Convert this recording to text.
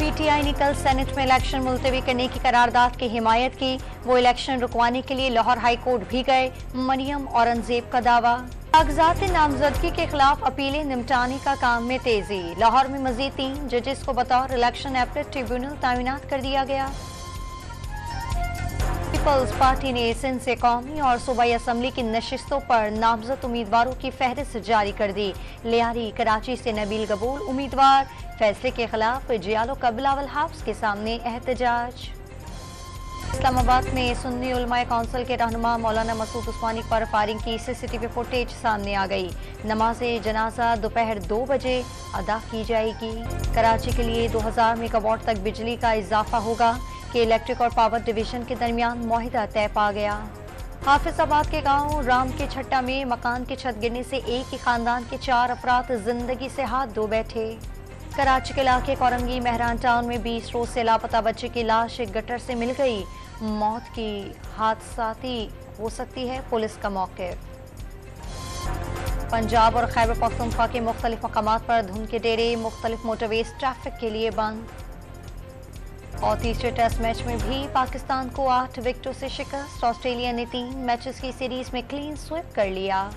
PTI ने कल senate में इलेक्शन मुलतवी करने की करारदाद की हिमायत की। वो इलेक्शन रुकवाने के लिए लाहौर हाई कोर्ट भी गए। मरियम औरंगजेब का दावा। कागजात नामजदगी के खिलाफ अपीलें निपटाने का काम में तेजी। लाहौर में मजीद 3 जजेस को बतौर इलेक्शन एपलेट ट्रिब्यूनल तैनात कर दिया गया। पीपल्स पार्टी ने सिंध से कौमी और सूबाई असम्बली की नशिस्तों पर नामजद उम्मीदवारों की फहरिस्त जारी कर दी। लियारी कराची से नबील गबूल उम्मीदवार। फैसले के खिलाफ जियालो का बिलावल हाउस के सामने एहतजाज। इस्लामाबाद में सुन्नी उलमाए काउंसिल के रहनुमा मौलाना मसूद उस्मानी पर फायरिंग की सीसीटीवी फुटेज सामने आ गई। नमाज जनाजा दोपहर 2 बजे अदा की जाएगी। कराची के लिए 2000 मेगावाट तक बिजली का इजाफा होगा कि इलेक्ट्रिक और पावर डिवीजन के दरमियान मुआहिदा तय पा गया। हाफिजाबाद के गांव राम के छट्टा में मकान की छत गिरने से एक ही खानदान के 4 अफराद जिंदगी से हाथ धो बैठे। कराची के इलाके कोरंगी मेहरान टाउन में 20 रोज से लापता बच्चे की लाश एक गटर से मिल गई। मौत की हादसाती हो सकती है, पुलिस का मौक़िफ़। पंजाब और खैबर पख्तूनख्वा के मुख्तलिफ मकामात पर धुंध के डेरे, मुख्तलिफ मोटरवेज ट्रैफिक के लिए बंद। और तीसरे टेस्ट मैच में भी पाकिस्तान को 8 विकेटों से शिकस्त। ऑस्ट्रेलिया ने 3 मैचेस की सीरीज में क्लीन स्वीप कर लिया।